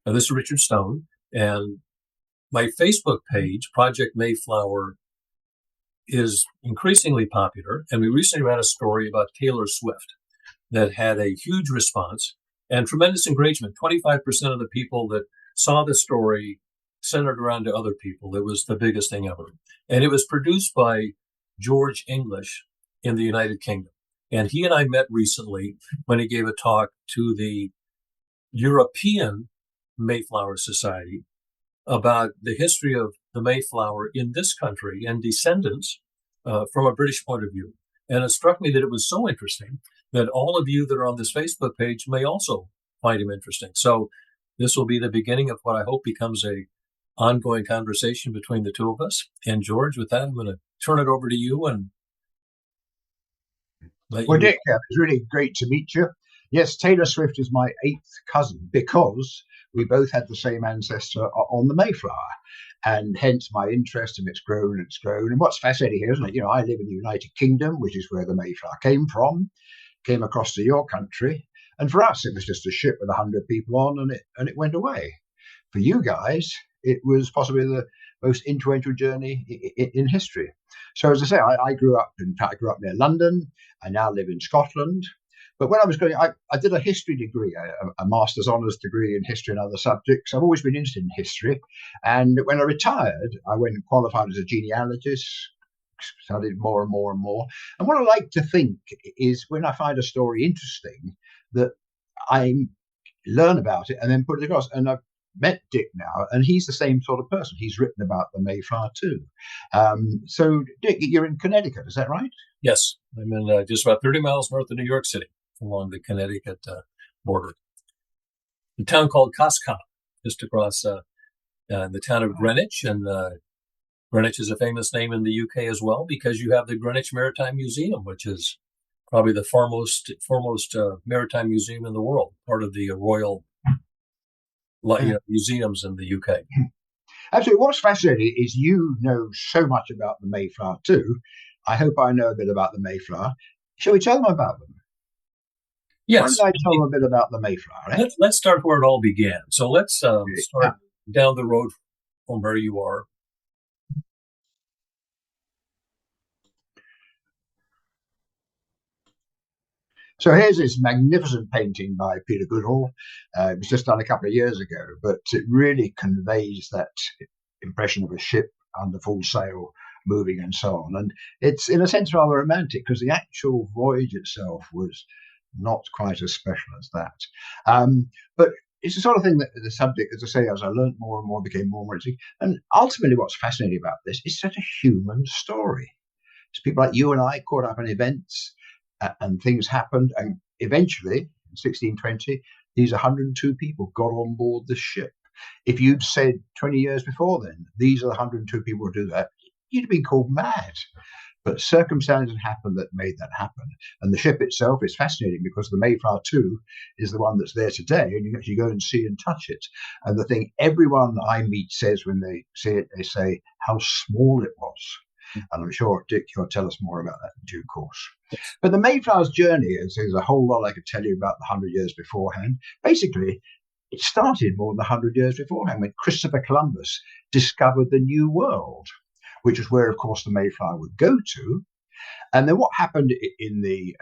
This is Richard Stone, and my Facebook page, Project Mayflower, is increasingly popular. And we recently ran a story about Taylor Swift that had a huge response and tremendous engagement. 25% of the people that saw the story sent it around to other people. It was the biggest thing ever. And it was produced by George English in the United Kingdom. And he and I met recently when he gave a talk to the European Mayflower Society about the history of the Mayflower in this country and descendants from a British point of view. And it struck me that it was so interesting that all of you that are on this Facebook page may also find him interesting. So this will be the beginning of what I hope becomes a ongoing conversation between the two of us. And George, with that, I'm going to turn it over to you and let Well, you. Dick, it's really great to meet you. Yes, Taylor Swift is my eighth cousin because we both had the same ancestor on the Mayflower, and hence my interest, and it's grown and it's grown. And what's fascinating here, isn't it? You know, I live in the United Kingdom, which is where the Mayflower came from, came across to your country, and for us, it was just a ship with 100 people on, and it went away. For you guys, it was possibly the most influential journey in history. So, as I say, I grew up near London. I now live in Scotland. But when I was going, I did a history degree, a master's honours degree in history and other subjects. I've always been interested in history. And when I retired, I went and qualified as a genealogist, studied more and more and more. And what I like to think is when I find a story interesting, that I learn about it and then put it across. And I've met Dick now, and he's the same sort of person. He's written about the Mayflower too. So, Dick, you're in Connecticut, is that right? Yes, I'm in just about 30 miles north of New York City along the Connecticut border. A town called Casca, just across the town of Greenwich. And Greenwich is a famous name in the UK as well because you have the Greenwich Maritime Museum, which is probably the foremost maritime museum in the world, part of the royal museums in the UK. Absolutely. What's fascinating is you know so much about the Mayflower too. I hope I know a bit about the Mayflower. Shall we tell them about them? Why Yes. don't I tell them a bit about the Mayflower? Let's start where it all began. So let's start down the road from where you are. So here's this magnificent painting by Peter Goodall. It was just done a couple of years ago, but it really conveys that impression of a ship under full sail moving and so on. And it's in a sense rather romantic because the actual voyage itself was not quite as special as that. But it's the sort of thing that the subject, as I say, as I learned more and more, became more and more interesting. And ultimately, what's fascinating about this is such a human story. It's people like you and I caught up in events and things happened. And eventually, in 1620, these 102 people got on board the ship. If you'd said 20 years before then, these are the 102 people who do that, you'd have been called mad. But circumstances happened that made that happen. And the ship itself is fascinating because the Mayflower II is the one that's there today, and you can actually go and see and touch it. And the thing everyone I meet says when they see it, they say how small it was. And I'm sure, Dick, you'll tell us more about that in due course. But the Mayflower's journey is a whole lot I could tell you about the 100 years beforehand. Basically, it started more than 100 years beforehand when Christopher Columbus discovered the New World, which is where, of course, the Mayflower would go to. And then what happened in the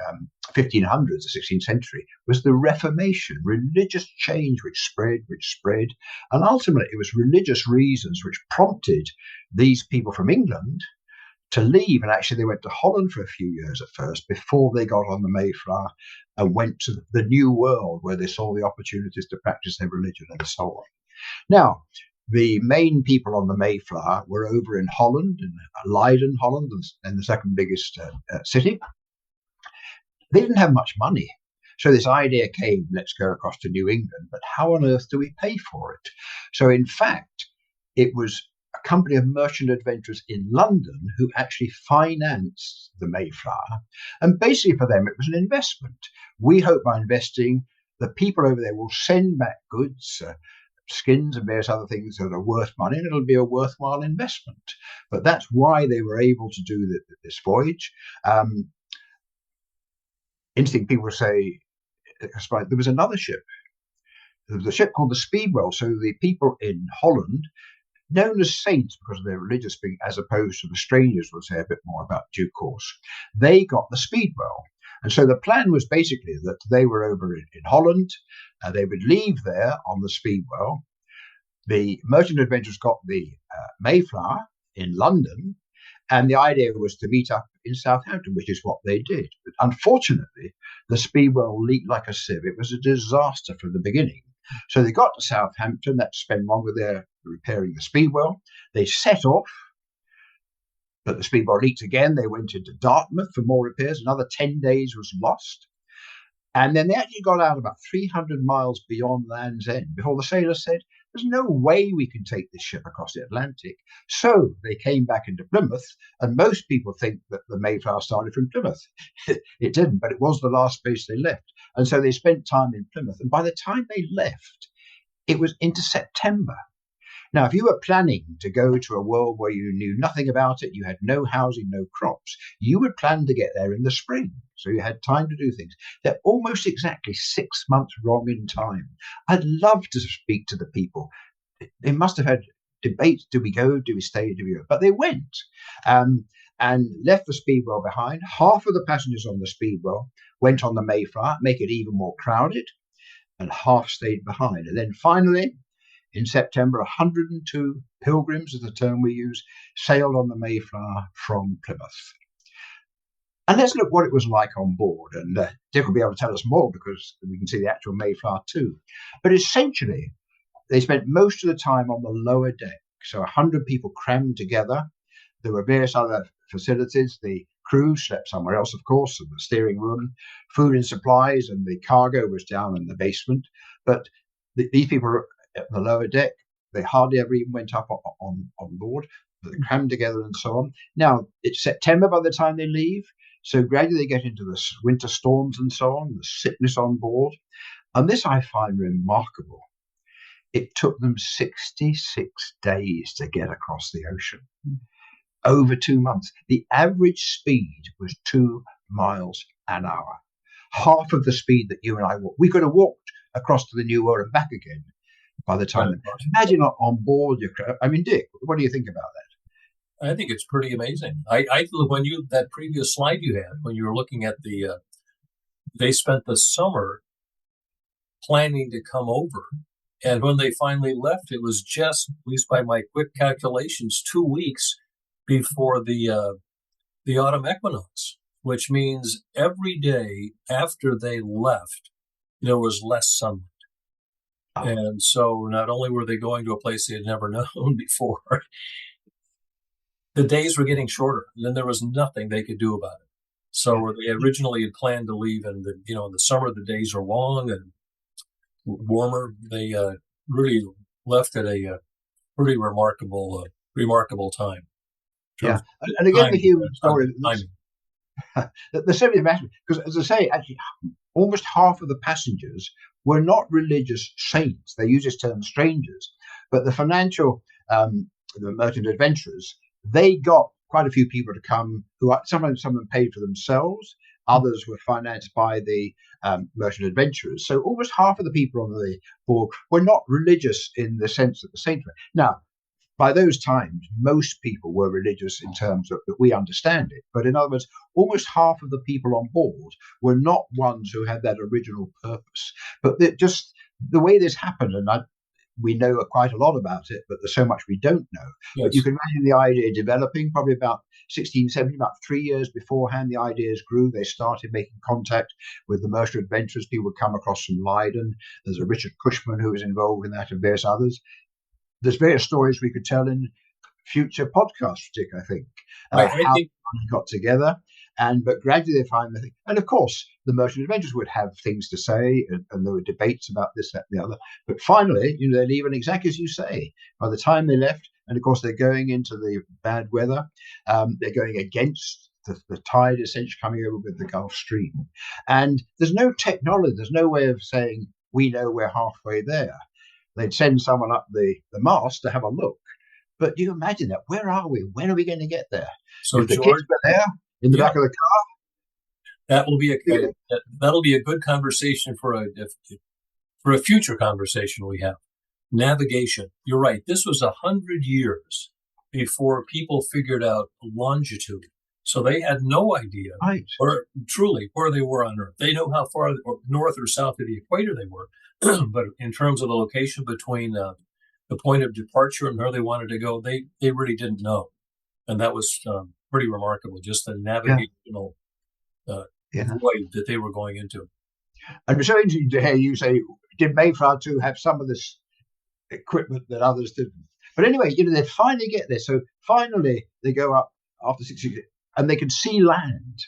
1500s, the 16th century, was the Reformation, religious change which spread. And ultimately, it was religious reasons which prompted these people from England to leave. And actually, they went to Holland for a few years at first before they got on the Mayflower and went to the New World, where they saw the opportunities to practice their religion and so on. Now, the main people on the Mayflower were over in Holland, in Leiden, Holland, and the second biggest city. They didn't have much money. So this idea came, let's go across to New England, but how on earth do we pay for it? So in fact, it was a company of merchant adventurers in London who actually financed the Mayflower. And basically for them, it was an investment. We hope by investing, the people over there will send back goods, skins and various other things that are worth money, and it'll be a worthwhile investment. But that's why they were able to do this voyage. Interesting, people say, there was another ship there was a ship called the Speedwell. So the people in Holland, known as saints because of their religious being, as opposed to the strangers, we'll say a bit more about due course, they got the Speedwell. And so the plan was basically that they were over in Holland, they would leave there on the Speedwell. The merchant adventurers got the Mayflower in London, and the idea was to meet up in Southampton, which is what they did. But unfortunately, the Speedwell leaked like a sieve. It was a disaster from the beginning. So they got to Southampton, they had to spend longer there repairing the Speedwell. They set off, but the Speedwell leaked again. They went into Dartmouth for more repairs. Another 10 days was lost. And then they actually got out about 300 miles beyond Land's End before the sailors said, there's no way we can take this ship across the Atlantic. So they came back into Plymouth, and most people think that the Mayflower started from Plymouth. It didn't, but it was the last place they left. And so they spent time in Plymouth. And by the time they left, it was into September. Now, if you were planning to go to a world where you knew nothing about it, you had no housing, no crops, you would plan to get there in the spring. So you had time to do things. They're almost exactly 6 months wrong in time. I'd love to speak to the people. They must have had debates. Do we go? Do we stay? Do we go? But they went and left the Speedwell behind. Half of the passengers on the Speedwell went on the Mayflower, make it even more crowded, and half stayed behind. And then finally, in September, 102 pilgrims, is the term we use, sailed on the Mayflower from Plymouth. And let's look what it was like on board. And Dick will be able to tell us more because we can see the actual Mayflower II. But essentially, they spent most of the time on the lower deck. So 100 people crammed together. There were various other facilities. The crew slept somewhere else, of course, in the steering room. Food and supplies and the cargo was down in the basement. But these people were at the lower deck. They hardly ever even went up on board. They crammed together and so on. Now, it's September by the time they leave. So gradually they get into the winter storms and so on, the sickness on board. And this I find remarkable. It took them 66 days to get across the ocean. Over 2 months. The average speed was 2 miles an hour. Half of the speed that you and I walked. We could have walked across to the New World and back again by the time. Imagine on board your craft. I mean, Dick, what do you think about that? I think it's pretty amazing. When that previous slide you had, when you were looking at they spent the summer planning to come over. And when they finally left, it was just, at least by my quick calculations, 2 weeks before the autumn equinox, which means every day after they left, there was less sunlight. Oh. And so not only were they going to a place they had never known before, the days were getting shorter, and then there was nothing they could do about it. So they originally had planned to leave in the summer, the days are long and warmer. They really left at a pretty remarkable time. Yeah, and again, the human story. The simple matter, because as I say, actually, almost half of the passengers were not religious saints. They use this term strangers, but the financial, the merchant adventurers, they got quite a few people to come who some of them paid for themselves. Others were financed by the merchant adventurers. So almost half of the people on the board were not religious in the sense that the saints were. Now, by those times, most people were religious in terms of that we understand it. But in other words, almost half of the people on board were not ones who had that original purpose. But just the way this happened, and we know quite a lot about it, but there's so much we don't know. Yes. But you can imagine the idea developing probably about 1670, about 3 years beforehand. The ideas grew. They started making contact with the merchant adventurers. People would come across from Leiden. There's a Richard Cushman who was involved in that and various others. There's various stories we could tell in future podcasts, Dick, I think. How they got together. But gradually they find the thing. And of course, the merchant adventurers would have things to say, and there were debates about this, that, and the other. But finally, they leave, and exactly as you say, by the time they left, and of course they're going into the bad weather, they're going against the tide essentially coming over with the Gulf Stream. And there's no technology, there's no way of saying, we know we're halfway there. They'd send someone up the mast to have a look. But you imagine that. Where are we? When are we going to get there? So if the kids were there in the back of the car, that'll be a good conversation for for a future conversation we have. Navigation. You're right. This was 100 years before people figured out longitude. So they had no idea Right. where they were on Earth. They knew how far north or south of the equator they were, but in terms of the location between the point of departure and where they wanted to go, they really didn't know, and that was pretty remarkable. Just the Yeah. navigational Yeah. void that they were going into. And it's so interesting to hear you say, did Mayflower II have some of this equipment that others didn't? But anyway, they finally get there. So finally they go up after 60 and they can see land.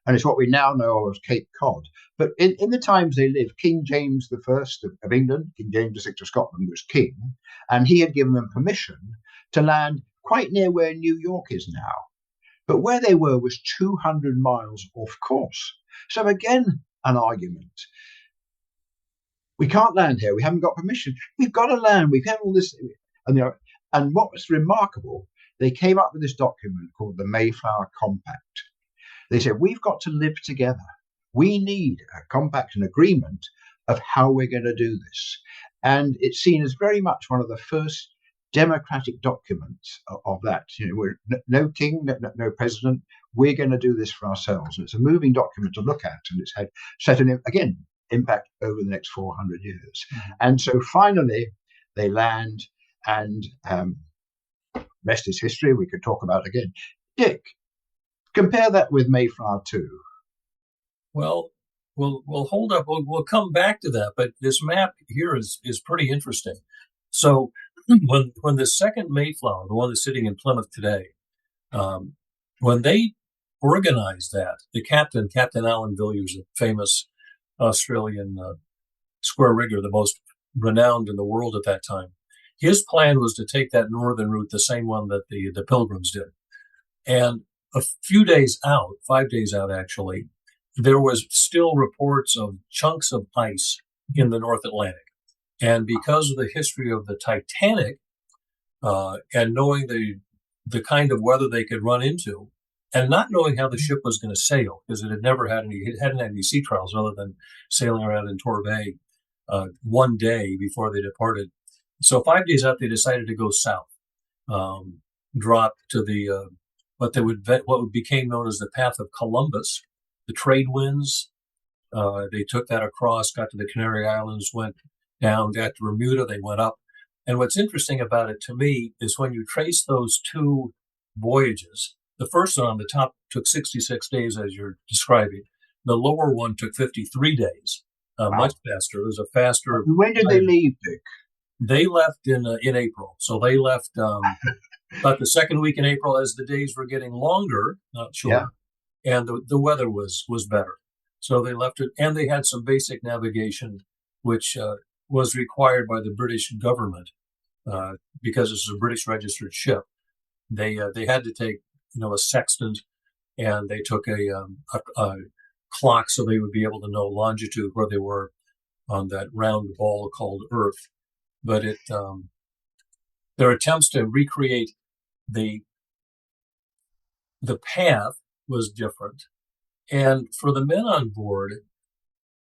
And it's what we now know as Cape Cod. But in the times they lived, King James I of England, King James VI of Scotland was king, and he had given them permission to land quite near where New York is now. But where they were was 200 miles off course. So again, an argument. We can't land here. We haven't got permission. We've got to land. We've had all this. And what was remarkable, they came up with this document called the Mayflower Compact. They said, we've got to live together. We need a compact, an agreement of how we're going to do this. And it's seen as very much one of the first democratic documents of that. We're no king, no president. We're going to do this for ourselves. And it's a moving document to look at. And it's had set an, again, impact over the next 400 years. Mm-hmm. And so finally, they land, and rest is history. We could talk about it again. Dick, compare that with Mayflower II. Well, we'll hold up. We'll come back to that. But this map here is pretty interesting. So when the second Mayflower, the one that's sitting in Plymouth today, when they organized that, the Captain Allen Villiers, a famous Australian square rigger, the most renowned in the world at that time, his plan was to take that northern route, the same one that the Pilgrims did. And a few days out, 5 days out actually, there was still reports of chunks of ice in the North Atlantic. And because of the history of the Titanic, and knowing the kind of weather they could run into, and not knowing how the ship was going to sail, because it hadn't had any sea trials other than sailing around in Tor Bay one day before they departed. So 5 days out, they decided to go south, drop to the what became known as the Path of Columbus, the trade winds. They took that across, got to the Canary Islands, went down, got to Bermuda, they went up. And what's interesting about it to me is when you trace those two voyages, the first one on the top took 66 days, as you're describing. The lower one took 53 days, much faster. It was a faster. When did they leave, Dick? They left in April. So they left about the second week in April as the days were getting longer, not shorter, and the weather was better. So they left it, and they had some basic navigation, which was required by the British government because this is a British registered ship. They had to take a sextant, and they took a clock so they would be able to know longitude where they were on that round ball called Earth. But their attempts to recreate the path was different. And for the men on board,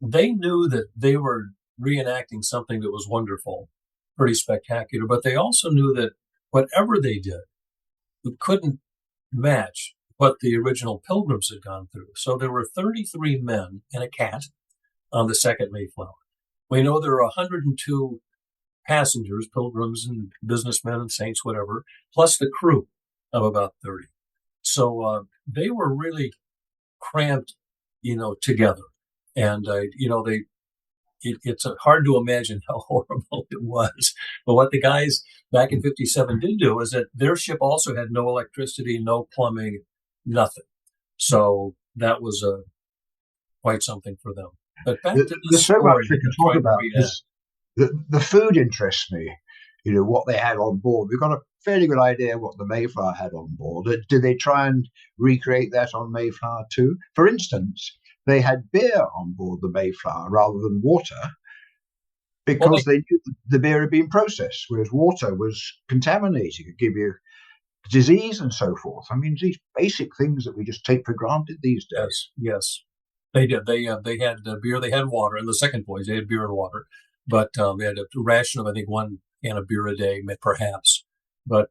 they knew that they were reenacting something that was wonderful, pretty spectacular, but they also knew that whatever they did, it couldn't match what the original Pilgrims had gone through. So there were 33 men and a cat on the second Mayflower. We know there are 102 passengers, pilgrims and businessmen and saints, whatever, plus the crew of about 30. So they were really cramped, together. And, it's hard to imagine how horrible it was. But what the guys back in 57 did do is that their ship also had no electricity, no plumbing, nothing. So that was quite something for them. But back to the there's so story much we can talk about. The food interests me, what they had on board. We've got a fairly good idea what the Mayflower had on board. Did they try and recreate that on Mayflower II? For instance, they had beer on board the Mayflower rather than water because they knew the beer had been processed, whereas water was contaminated. It could give you disease and so forth. I mean, these basic things that we just take for granted these days. Yes. They did. They had beer, they had water. In the second voyage, they had beer and water. but they had a ration of, I think, one can of beer a day, perhaps. But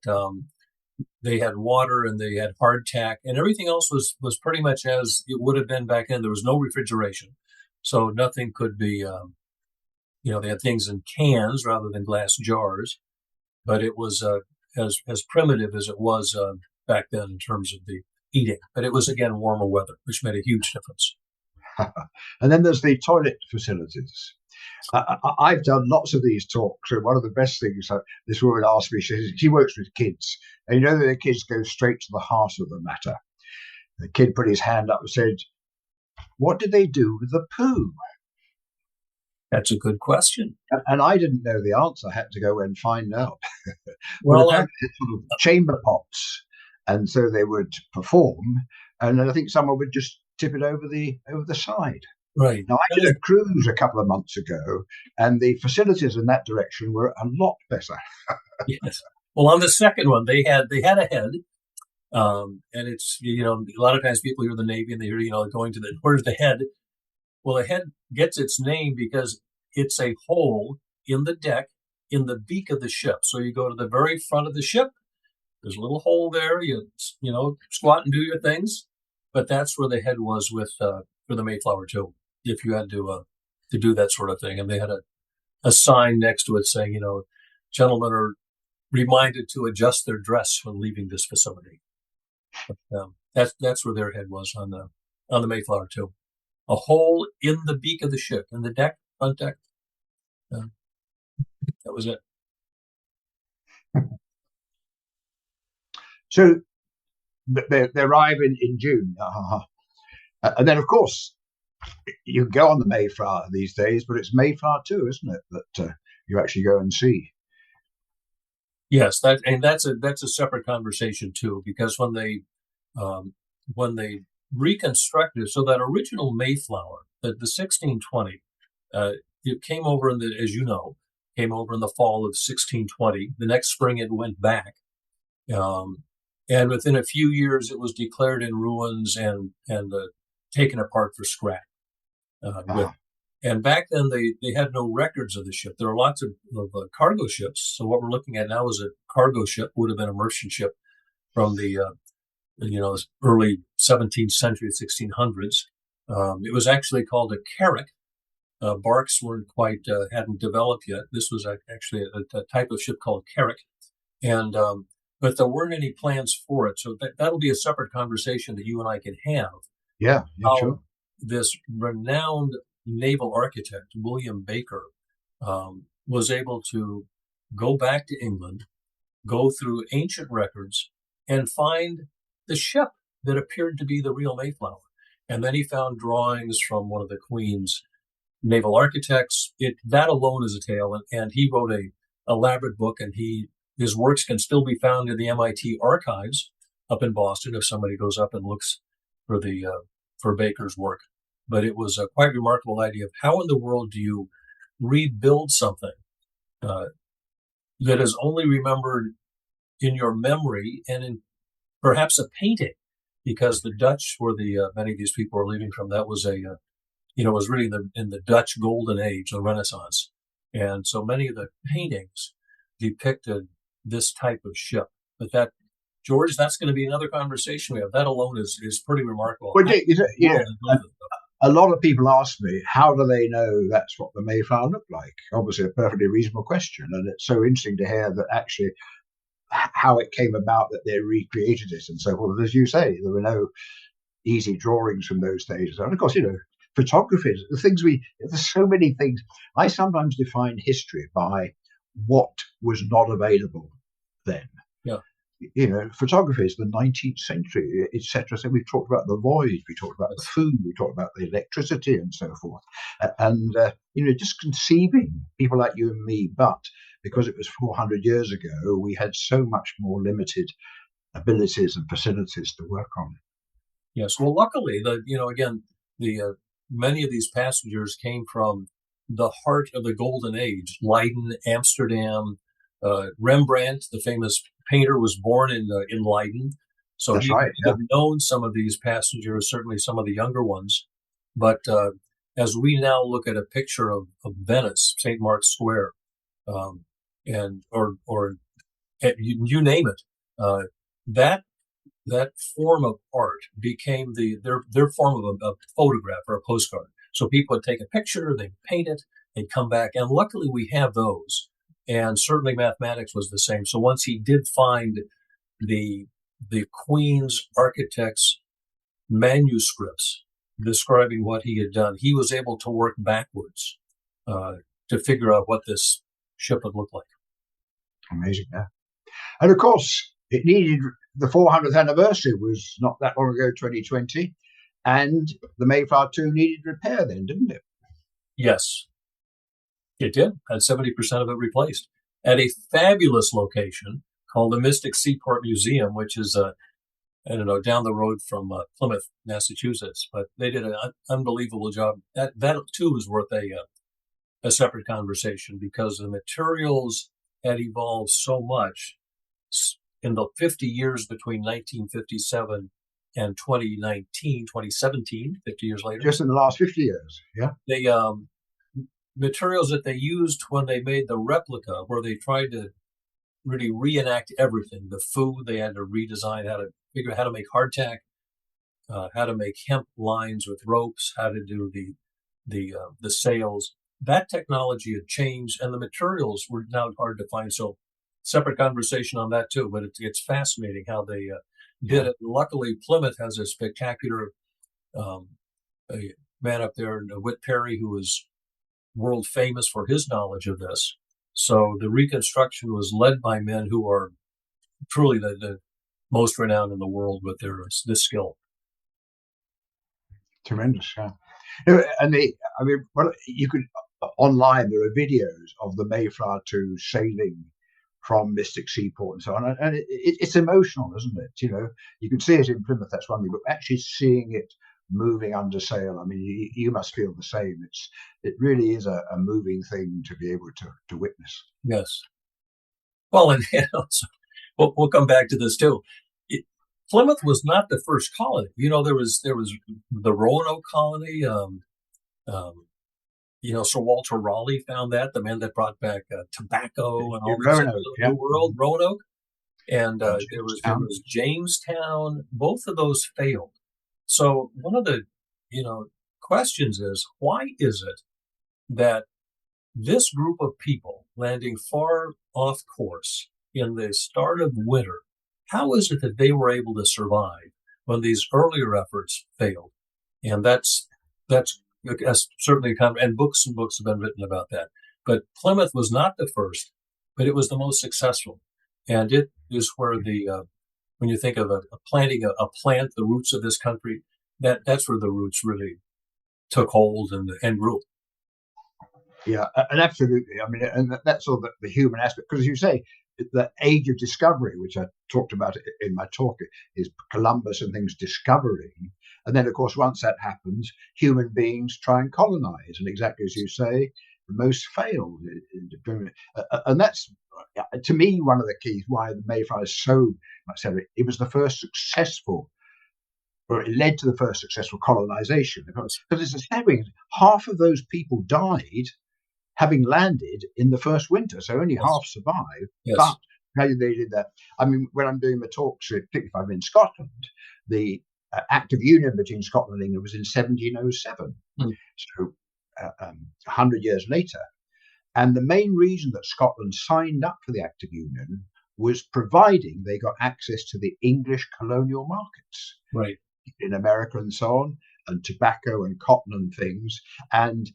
they had water and they had hardtack, and everything else was pretty much as it would have been back then. There was no refrigeration, so nothing could be. They had things in cans rather than glass jars, but it was as primitive as it was back then in terms of the eating. But it was again warmer weather, which made a huge difference. And then there's the toilet facilities. I've done lots of these talks, and one of the best things this woman asked me, she works with kids, and you know that the kids go straight to the heart of the matter. The kid put his hand up and said, "What did they do with the poo?" That's a good question. And I didn't know the answer. I had to go and find out. Well, apparently it's sort of chamber pots, and so they would perform, and then I think someone would just tip it over the side. Right. Now, I did a cruise a couple of months ago, and the facilities in that direction were a lot better. Yes. Well, on the second one, they had a head, and it's a lot of times people hear the Navy and they hear going to where's the head? Well, the head gets its name because it's a hole in the deck in the beak of the ship. So you go to the very front of the ship. There's a little hole there. You squat and do your things, but that's where the head was with for the Mayflower II. If you had to do that sort of thing, and they had a sign next to it saying, gentlemen are reminded to adjust their dress when leaving this facility. But, that's where their head was on the Mayflower II. A hole in the beak of the ship, in the deck, front deck. That was it. So they arrive in June. And then, of course, you can go on the Mayflower these days, but it's Mayflower II, isn't it, that you actually go and see? Yes, that's a separate conversation too, because when they reconstructed, so that original Mayflower, the 1620, it came over came over in the fall of 1620. The next spring it went back, and within a few years it was declared in ruins and taken apart for scrap. And back then they had no records of the ship. There are lots of cargo ships. So what we're looking at now is a cargo ship, would have been a merchant ship from the early 17th century, 1600s. It was actually called a carrack. Barks weren't quite hadn't developed yet. This was actually a type of ship called carrack, and but there weren't any plans for it. So that'll be a separate conversation that you and I can have. Yeah, sure. This renowned naval architect, William Baker, was able to go back to England, go through ancient records, and find the ship that appeared to be the real Mayflower. And then he found drawings from one of the Queen's naval architects. That alone is a tale. And he wrote a elaborate book, and his works can still be found in the MIT archives up in Boston if somebody goes up and looks for Baker's work. But it was a quite remarkable idea of how in the world do you rebuild something that is only remembered in your memory and in perhaps a painting, because the Dutch, where many of these people are leaving from, that was was really in the Dutch Golden Age, the Renaissance, and so many of the paintings depicted this type of ship. But George, that's going to be another conversation we have. That alone is pretty remarkable. Well, a lot of people ask me, how do they know that's what the Mayflower looked like? Obviously, a perfectly reasonable question, and it's so interesting to hear that actually how it came about that they recreated it and so forth. As you say, there were no easy drawings from those days, and of course, photography. There's so many things. I sometimes define history by what was not available then. Yeah. Photography is the 19th century, etc. So we've talked about the voyage, we talked about the food, we talked about the electricity and so forth. And just conceiving people like you and me, but because it was 400 years ago, we had so much more limited abilities and facilities to work on. Yes. Well, luckily, many of these passengers came from the heart of the Golden Age: Leiden, Amsterdam. Rembrandt, the famous painter, was born in Leiden, so That's he right, would have known some of these passengers, certainly some of the younger ones. But as we now look at a picture of Venice, St. Mark's Square, um, and or you name it, that that form of art became their form of a photograph or a postcard. So people would take a picture, they'd paint it, they'd come back, and luckily we have those. And certainly mathematics was the same. So once he did find the Queen's architect's manuscripts describing what he had done, he was able to work backwards to figure out what this ship would look like. Amazing, yeah. And of course, it needed the 400th anniversary was not that long ago, 2020, and the Mayflower II needed repair then, didn't it? Yes, it did. Had 70% of it replaced at a fabulous location called the Mystic Seaport Museum, which is I don't know, down the road from Plymouth, Massachusetts. But they did an unbelievable job. That too is worth a separate conversation because the materials had evolved so much in the 50 years between 1957 and 2017, 50 years later. Just in the last 50 years, yeah. They materials that they used when they made the replica, where they tried to really reenact everything. The food, they had to redesign how to figure out how to make hardtack, how to make hemp lines with ropes, how to do the sails. That technology had changed, and the materials were now hard to find. So, separate conversation on that too. But it's fascinating how they did it. Luckily, Plymouth has a spectacular a man up there, Whit Perry, who is world famous for his knowledge of this. So the reconstruction was led by men who are truly the most renowned in the world with this skill. Tremendous, yeah. And you could online. There are videos of the Mayflower II sailing from Mystic Seaport and so on, and it's emotional, isn't it? You know, you can see it in Plymouth. That's one thing, but actually seeing it moving under sail, I mean, you must feel the same. It really is a moving thing to be able to witness. Yes. Well, and so we'll come back to this too. Plymouth was not the first colony. You know, there was the Roanoke colony. Sir Walter Raleigh found that, the man that brought back tobacco and all this in the world, Roanoke. And there was Jamestown. Both of those failed. So one of the, questions is, why is it that this group of people landing far off course in the start of winter, how is it that they were able to survive when these earlier efforts failed? And that's certainly and books have been written about that. But Plymouth was not the first, but it was the most successful. And it is where when you think of planting a plant, the roots of this country, that's where the roots really took hold and grew. Yeah, and absolutely. I mean, and that's all the human aspect. Because as you say, the age of discovery, which I talked about in my talk, is Columbus and things discovering. And then, of course, once that happens, human beings try and colonize. And exactly as you say, the most failed. And that's, to me, one of the keys why the Mayflower is so much celebrated. It was the first successful, or it led to the first successful colonization. Because it's a staggering, half of those people died having landed in the first winter, so only half survived. Yes. But how they did that? I mean, when I'm doing the talks, particularly if I'm in Scotland, the Act of Union between Scotland and England was in 1707, so 100 years later. And the main reason that Scotland signed up for the Act of Union was providing they got access to the English colonial markets, right, in America and so on, and tobacco and cotton and things. And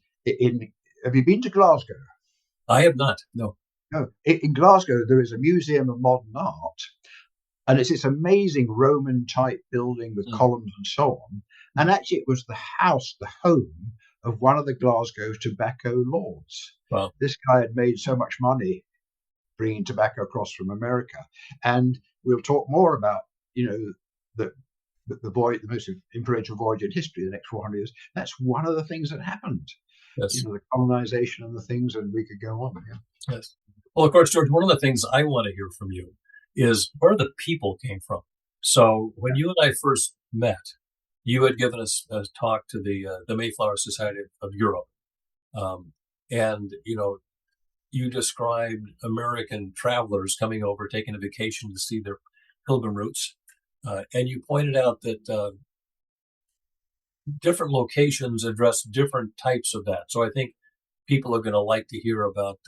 have you been to Glasgow? I have not, no. No. In Glasgow, there is a museum of modern art, and it's this amazing Roman-type building with columns and so on. And actually, it was the home of one of the Glasgow tobacco lords. Wow. This guy had made so much money bringing tobacco across from America. And we'll talk more about, the most influential voyage in history, the next 400 years. That's one of the things that happened. Yes. The colonization and the things, and we could go on. Yeah. Yes. Well, of course, George, one of the things I want to hear from you is where the people came from. So when you and I first met, You had given us a talk to the Mayflower Society of Europe, and you described American travelers coming over, taking a vacation to see their pilgrim roots, and you pointed out that different locations address different types of that. So I think people are going to like to hear about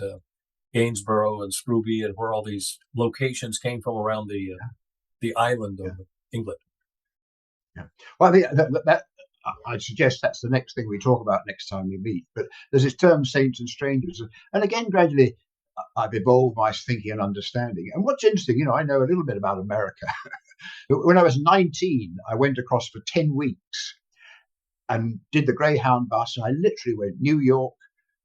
Gainsborough and Scrooby and where all these locations came from around the island of England. Yeah. Well, I think that I'd suggest that's the next thing we talk about next time we meet. But there's this term saints and strangers. And again, gradually, I've evolved my thinking and understanding. And what's interesting, I know a little bit about America. When I was 19, I went across for 10 weeks and did the Greyhound bus. And I literally went New York,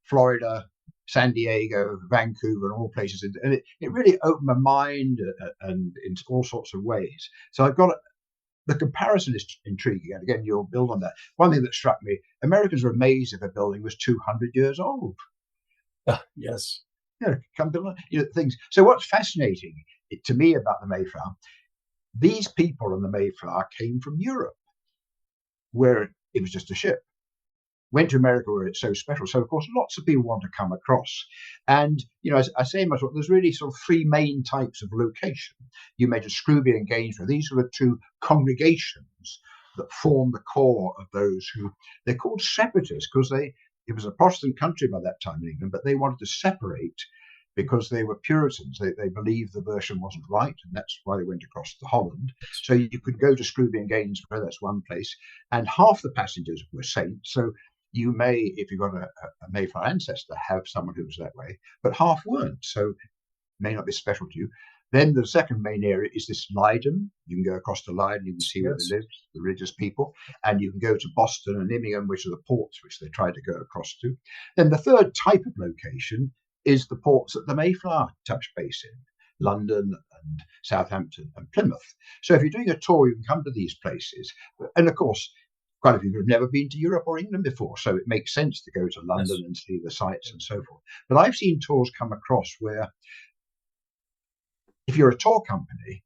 Florida, San Diego, Vancouver, and all places. And it really opened my mind and in all sorts of ways. So I've got the comparison is intriguing. And again, you'll build on that. One thing that struck me, Americans were amazed if a building was 200 years old. Yes. Come build things. So what's fascinating to me about the Mayflower, these people on the Mayflower came from Europe, where it was just a ship. Went to America where it's so special. So, of course, lots of people want to come across. And, as I say in my talk, there's really sort of three main types of location. You mentioned Scrooby and Gainsborough. These are the two congregations that form the core of those who, they're called separatists because it was a Protestant country by that time in England, but they wanted to separate because they were Puritans. They believed the version wasn't right, and that's why they went across to Holland. So you could go to Scrooby and Gainsborough, that's one place, and half the passengers were saints. So you may, if you've got a Mayflower ancestor, have someone who was that way, but half weren't, so it may not be special to you. Then the second main area is this Leiden. You can go across to Leiden, you can see where they live, the religious people, and you can go to Boston and Immingham, which are the ports which they tried to go across to. Then the third type of location is the ports that the Mayflower touch base in, London and Southampton and Plymouth. So if you're doing a tour, you can come to these places. And of course, quite a few people have never been to Europe or England before, so it makes sense to go to London and see the sights and so forth. But I've seen tours come across where if you're a tour company,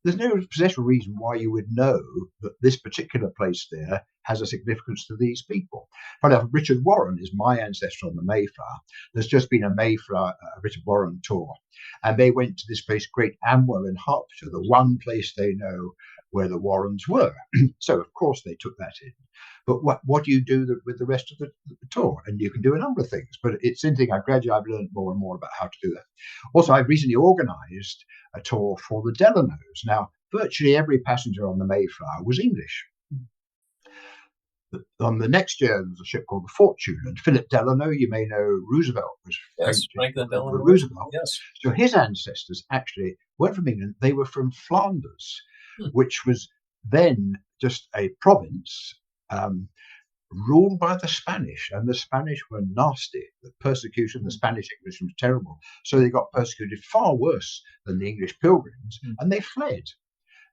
there's no possessional reason why you would know that this particular place there has a significance to these people. Funny enough, Richard Warren is my ancestor on the Mayflower. There's just been a Mayflower, Richard Warren tour, and they went to this place, Great Amwell in Hertfordshire, the one place they know where the Warrens were. So, of course, they took that in. But what do you do with the rest of the tour? And you can do a number of things, but it's something I've learned more and more about how to do that. Also, I've recently organised a tour for the Delanos. Now, virtually every passenger on the Mayflower was English. On the next year, there was a ship called the Fortune, and Philip Delano, you may know Roosevelt was Franklin Delano Roosevelt. Yes. So his ancestors actually weren't from England; they were from Flanders, which was then just a province ruled by the Spanish, and the Spanish were nasty. The persecution, the Spanish English was terrible. So they got persecuted far worse than the English Pilgrims, and they fled.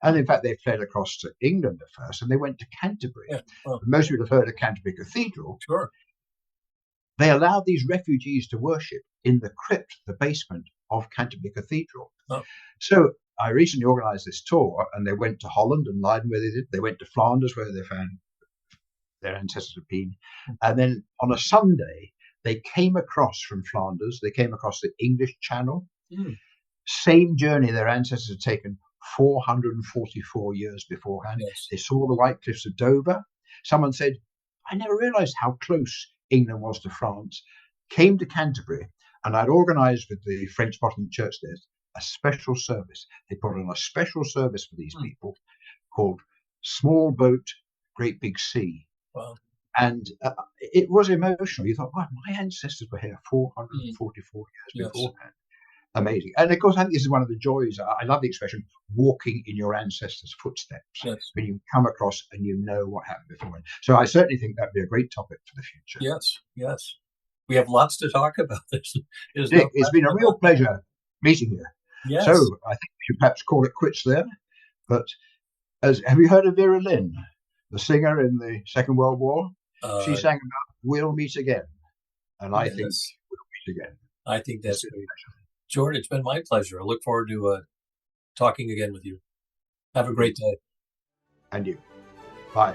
And in fact, they fled across to England at first, and they went to Canterbury. Yeah. Well, most people have heard of Canterbury Cathedral. Sure. They allowed these refugees to worship in the crypt, the basement of Canterbury Cathedral. Oh. So I recently organised this tour, and they went to Holland and Leiden, where they did. They went to Flanders, where they found their ancestors had been. And then on a Sunday, they came across from Flanders. They came across the English Channel. Same journey their ancestors had taken 444 years beforehand. Yes. They saw the White Cliffs of Dover. Someone said, I never realised how close England was to France. Came to Canterbury, and I'd organised with the French Protestant Church there a special service. They put on a special service for these people called Small Boat, Great Big Sea. Wow. And it was emotional. You thought, wow, my ancestors were here 444 years beforehand. Amazing. And of course, I think this is one of the joys. I love the expression walking in your ancestors' footsteps. Yes. When you come across and you know what happened before. So I certainly think that'd be a great topic for the future. Yes, yes. We have lots to talk about. Dick, it's been a real pleasure meeting you. Yes. So I think we should perhaps call it quits there. But have you heard of Vera Lynn, the singer in the Second World War? She sang about "We'll meet again," and I think we'll meet again. I think that's great. George, it's been my pleasure. I look forward to talking again with you. Have a great day. And you. Bye.